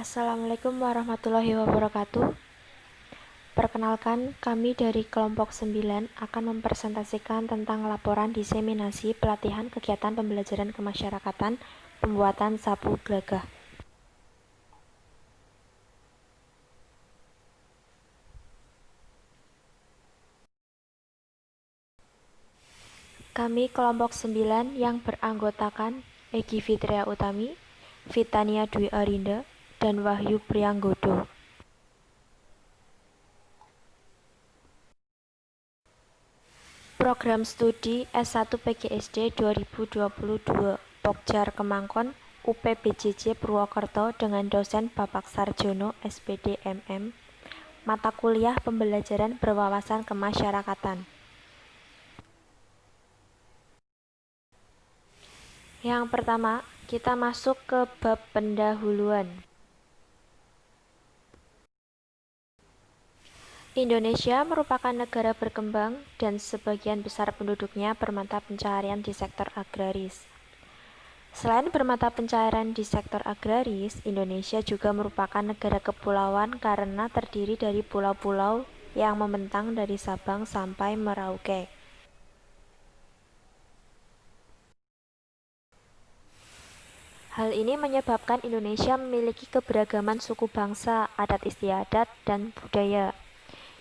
Assalamualaikum warahmatullahi wabarakatuh. Perkenalkan, kami dari kelompok 9 akan mempresentasikan tentang laporan diseminasi pelatihan kegiatan pembelajaran kemasyarakatan pembuatan sapu gelagah. Kami kelompok 9 yang beranggotakan Egi Fitria Utami, Vitania Dwi Arinda, dan Wahyu Prianggodo. Program Studi S1 PGSD 2022 Pokjar Kemangkon UPBJJ Purwokerto dengan dosen Bapak Sarjono SPD MM, mata kuliah pembelajaran berwawasan kemasyarakatan. Yang pertama, kita masuk ke bab pendahuluan. Indonesia merupakan negara berkembang dan sebagian besar penduduknya bermata pencaharian di sektor agraris. Selain bermata pencaharian di sektor agraris, Indonesia juga merupakan negara kepulauan karena terdiri dari pulau-pulau yang membentang dari Sabang sampai Merauke. Hal ini menyebabkan Indonesia memiliki keberagaman suku bangsa, adat istiadat, dan budaya.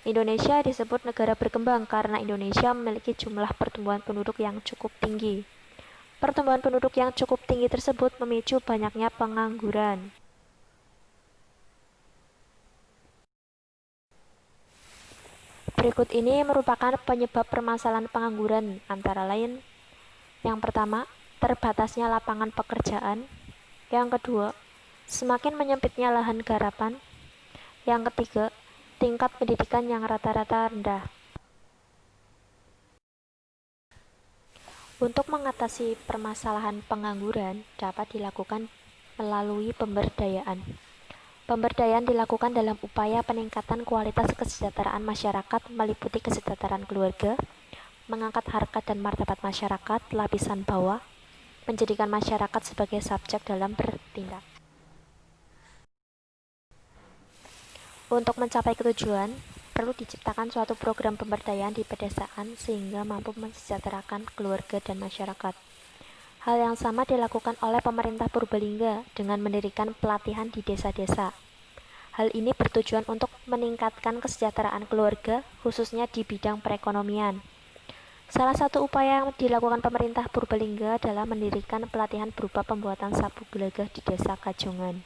Indonesia disebut negara berkembang karena Indonesia memiliki jumlah pertumbuhan penduduk yang cukup tinggi. Pertumbuhan penduduk yang cukup tinggi tersebut memicu banyaknya pengangguran. Berikut ini merupakan penyebab permasalahan pengangguran, antara lain: yang pertama, terbatasnya lapangan pekerjaan. Yang kedua, semakin menyempitnya lahan garapan. Yang ketiga, tingkat pendidikan yang rata-rata rendah. Untuk mengatasi permasalahan pengangguran dapat dilakukan melalui pemberdayaan. Pemberdayaan dilakukan dalam upaya peningkatan kualitas kesejahteraan masyarakat meliputi kesejahteraan keluarga, mengangkat harkat dan martabat masyarakat lapisan bawah, menjadikan masyarakat sebagai subjek dalam bertindak. Untuk mencapai ketujuan, perlu diciptakan suatu program pemberdayaan di pedesaan sehingga mampu mensejahterakan keluarga dan masyarakat. Hal yang sama dilakukan oleh pemerintah Purbalingga dengan mendirikan pelatihan di desa-desa. Hal ini bertujuan untuk meningkatkan kesejahteraan keluarga, khususnya di bidang perekonomian. Salah satu upaya yang dilakukan pemerintah Purbalingga adalah mendirikan pelatihan berupa pembuatan sapu gelagah di Desa Kajongan.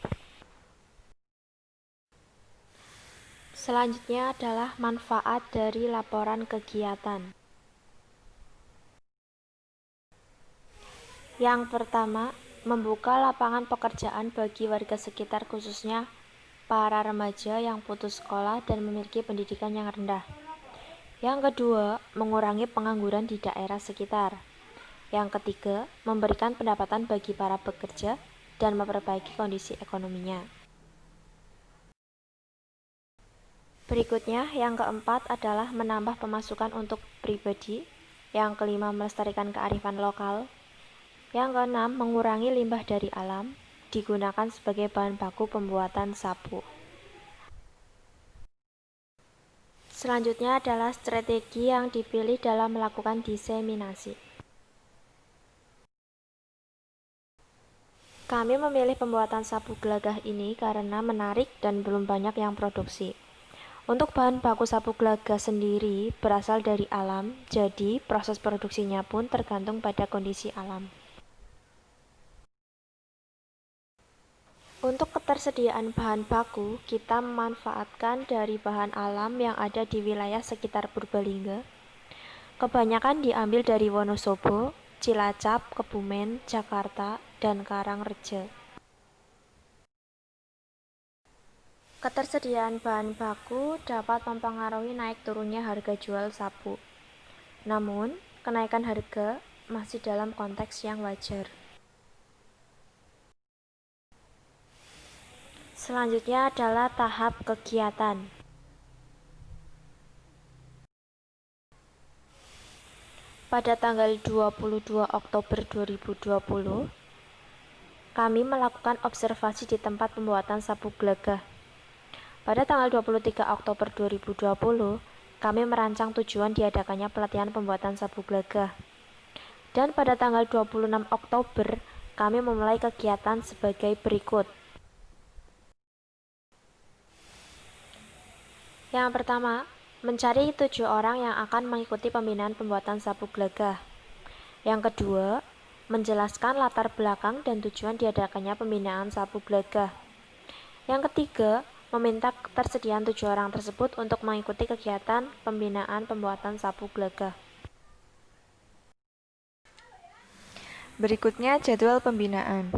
Selanjutnya adalah manfaat dari laporan kegiatan. Yang pertama, membuka lapangan pekerjaan bagi warga sekitar, khususnya para remaja yang putus sekolah dan memiliki pendidikan yang rendah. Yang kedua, mengurangi pengangguran di daerah sekitar. Yang ketiga, memberikan pendapatan bagi para pekerja dan memperbaiki kondisi ekonominya. Berikutnya, yang keempat adalah menambah pemasukan untuk pribadi. Yang kelima, melestarikan kearifan lokal. Yang keenam, mengurangi limbah dari alam, digunakan sebagai bahan baku pembuatan sapu. Selanjutnya adalah strategi yang dipilih dalam melakukan diseminasi. Kami memilih pembuatan sapu gelagah ini karena menarik dan belum banyak yang produksi. Untuk bahan baku sapu gelagah sendiri berasal dari alam, jadi proses produksinya pun tergantung pada kondisi alam. Untuk ketersediaan bahan baku, kita memanfaatkan dari bahan alam yang ada di wilayah sekitar Purbalingga. Kebanyakan diambil dari Wonosobo, Cilacap, Kebumen, Jakarta, dan Karangreja. Ketersediaan bahan baku dapat mempengaruhi naik turunnya harga jual sapu. Namun, kenaikan harga masih dalam konteks yang wajar. Selanjutnya adalah tahap kegiatan. Pada tanggal 22 Oktober 2020, kami melakukan observasi di tempat pembuatan sapu gelagah. Pada tanggal 23 Oktober 2020, kami merancang tujuan diadakannya pelatihan pembuatan sapu gelagah. Dan pada tanggal 26 Oktober, kami memulai kegiatan sebagai berikut. Yang pertama, mencari 7 orang yang akan mengikuti pembinaan pembuatan sapu gelagah. Yang kedua, menjelaskan latar belakang dan tujuan diadakannya pembinaan sapu gelagah. Yang ketiga, meminta ketersediaan 7 orang tersebut untuk mengikuti kegiatan pembinaan pembuatan sapu gelagah. Berikutnya jadwal pembinaan.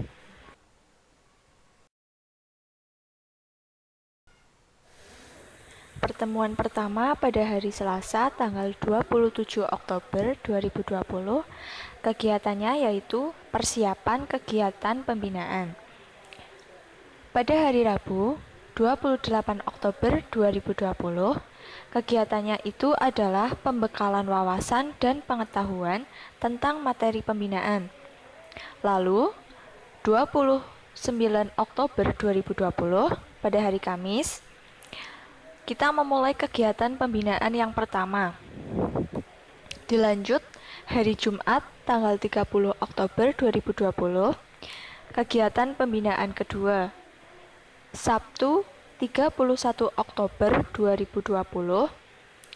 Pertemuan pertama pada hari Selasa tanggal 27 Oktober 2020. Kegiatannya yaitu persiapan kegiatan pembinaan. Pada hari Rabu 28 Oktober 2020, kegiatannya itu adalah pembekalan wawasan dan pengetahuan tentang materi pembinaan. Lalu 29 Oktober 2020 pada hari Kamis, kita memulai kegiatan pembinaan yang pertama. Dilanjut hari Jumat tanggal 30 Oktober 2020, kegiatan pembinaan kedua. Sabtu 31 Oktober 2020,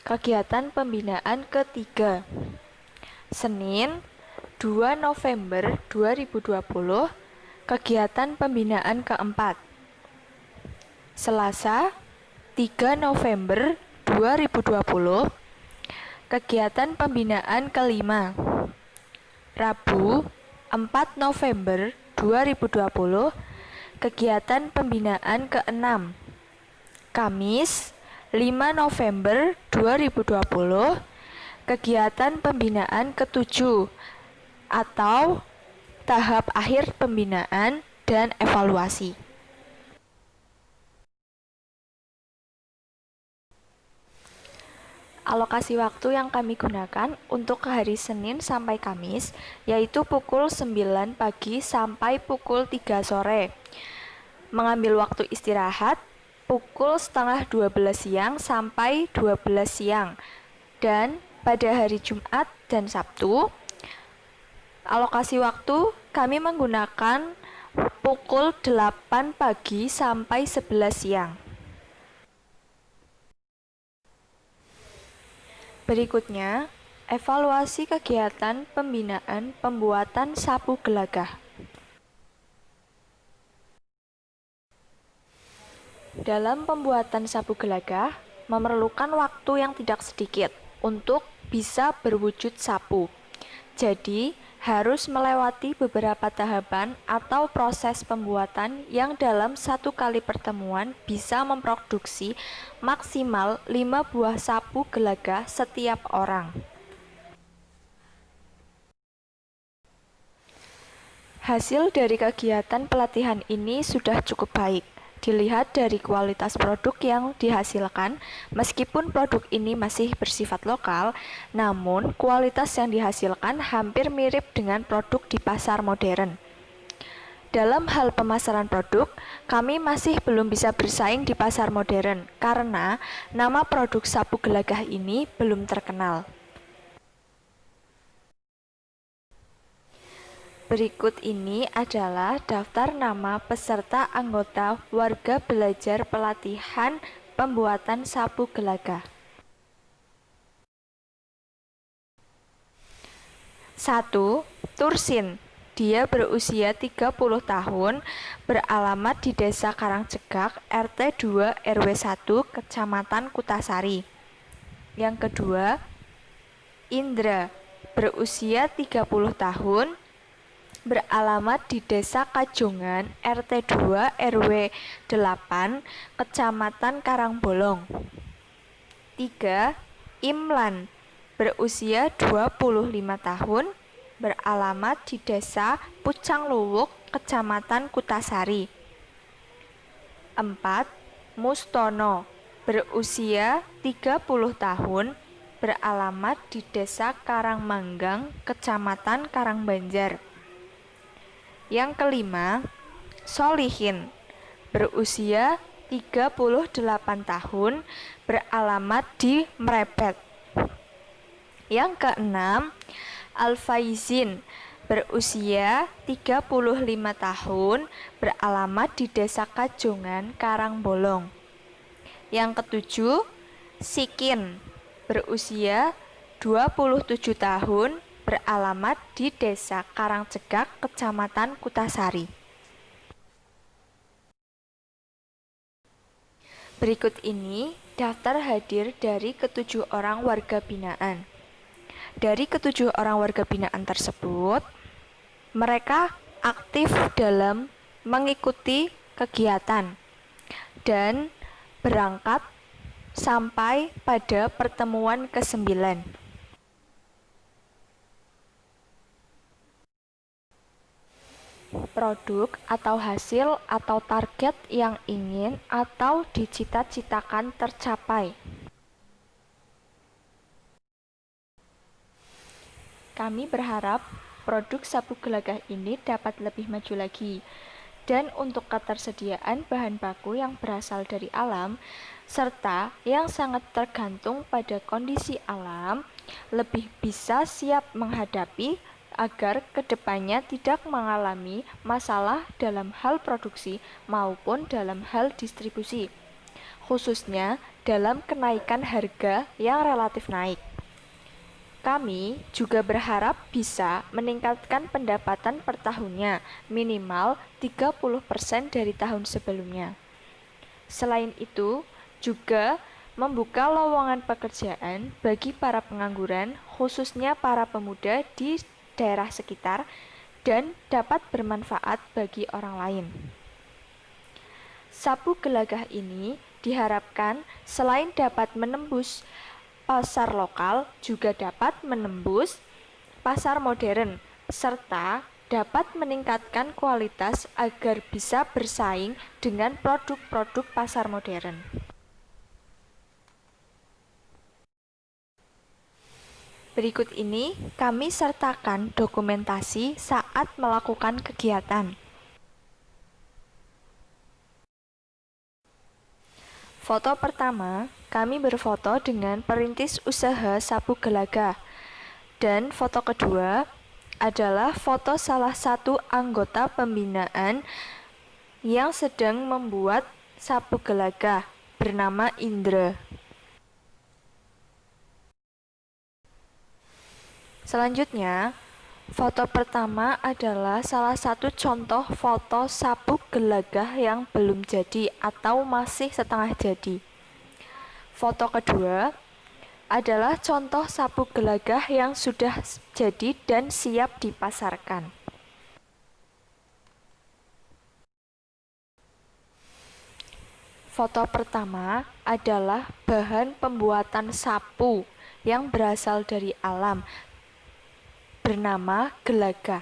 kegiatan pembinaan ketiga. Senin 2 November 2020, kegiatan pembinaan keempat. Selasa 3 November 2020, kegiatan pembinaan kelima. Rabu 4 November 2020, kegiatan pembinaan keenam. Kamis 5 November 2020, kegiatan pembinaan ketujuh atau tahap akhir pembinaan dan evaluasi. Alokasi waktu yang kami gunakan untuk hari Senin sampai Kamis yaitu pukul 9 pagi sampai pukul 3 sore. Mengambil waktu istirahat pukul setengah 12 siang sampai 12 siang. Dan pada hari Jumat dan Sabtu, alokasi waktu kami menggunakan pukul 8 pagi sampai 11 siang. Berikutnya, evaluasi kegiatan pembinaan pembuatan sapu gelagah. Dalam pembuatan sapu gelagah, memerlukan waktu yang tidak sedikit untuk bisa berwujud sapu. Jadi, harus melewati beberapa tahapan atau proses pembuatan yang dalam satu kali pertemuan bisa memproduksi maksimal 5 buah sapu gelagah setiap orang. Hasil dari kegiatan pelatihan ini sudah cukup baik. Dilihat dari kualitas produk yang dihasilkan, meskipun produk ini masih bersifat lokal, namun kualitas yang dihasilkan hampir mirip dengan produk di pasar modern. Dalam hal pemasaran produk, kami masih belum bisa bersaing di pasar modern karena nama produk sapu gelagah ini belum terkenal. Berikut ini adalah daftar nama peserta anggota warga belajar pelatihan pembuatan sapu gelagah. 1. Tursin. Dia berusia 30 tahun, beralamat di Desa Karangjegak, RT 2 RW 1, Kecamatan Kutasari. Yang kedua, Indra, berusia 30 tahun, beralamat di Desa Kajongan, RT 2 RW 8, Kecamatan Karangbolong. 3. Imlan, berusia 25 tahun, beralamat di Desa Pucangluwuk, Kecamatan Kutasari. 4. Mustono, berusia 30 tahun, beralamat di Desa Karangmanggang, Kecamatan Karangbanjar. Yang kelima, Solihin, berusia 38 tahun, beralamat di Mrebet. Yang keenam, Al-Faizin, berusia 35 tahun, beralamat di Desa Kajongan, Karangbolong. Yang ketujuh, Sikin, berusia 27 tahun, beralamat di Desa Karangcegak, Kecamatan Kutasari. Berikut ini daftar hadir dari ketujuh orang warga binaan. Dari ketujuh orang warga binaan tersebut, mereka aktif dalam mengikuti kegiatan dan berangkat sampai pada pertemuan ke-9. Produk atau hasil atau target yang ingin atau dicita-citakan tercapai. Kami berharap produk sapu gelagah ini dapat lebih maju lagi. Dan untuk ketersediaan bahan baku yang berasal dari alam, serta yang sangat tergantung pada kondisi alam, lebih bisa siap menghadapi agar kedepannya tidak mengalami masalah dalam hal produksi maupun dalam hal distribusi, khususnya dalam kenaikan harga yang relatif naik. Kami juga berharap bisa meningkatkan pendapatan per tahunnya minimal 30% dari tahun sebelumnya. Selain itu, juga membuka lowongan pekerjaan bagi para pengangguran, khususnya para pemuda di daerah sekitar, dan dapat bermanfaat bagi orang lain. Sapu gelagah ini diharapkan selain dapat menembus pasar lokal, juga dapat menembus pasar modern, serta dapat meningkatkan kualitas agar bisa bersaing dengan produk-produk pasar modern. Berikut ini kami sertakan dokumentasi saat melakukan kegiatan. Foto pertama, kami berfoto dengan perintis usaha sapu gelagah. Dan foto kedua adalah foto salah satu anggota pembinaan yang sedang membuat sapu gelagah bernama Indra. Selanjutnya, foto pertama adalah salah satu contoh foto sapu gelagah yang belum jadi atau masih setengah jadi. Foto kedua adalah contoh sapu gelagah yang sudah jadi dan siap dipasarkan. Foto pertama adalah bahan pembuatan sapu yang berasal dari alam, bernama gelagah.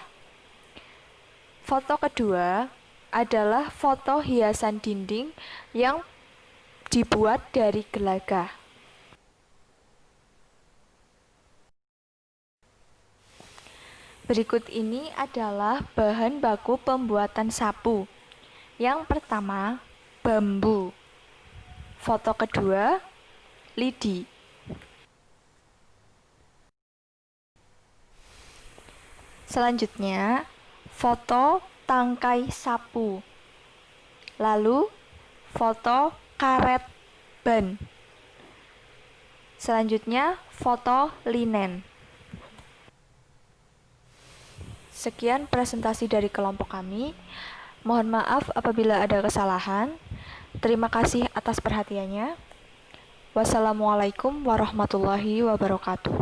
Foto kedua adalah foto hiasan dinding yang dibuat dari gelagah. Berikut ini adalah bahan baku pembuatan sapu. Yang pertama, bambu. Foto kedua, lidi. Selanjutnya, foto tangkai sapu. Lalu, foto karet ban. Selanjutnya, foto linen. Sekian presentasi dari kelompok kami. Mohon maaf apabila ada kesalahan. Terima kasih atas perhatiannya. Wassalamualaikum warahmatullahi wabarakatuh.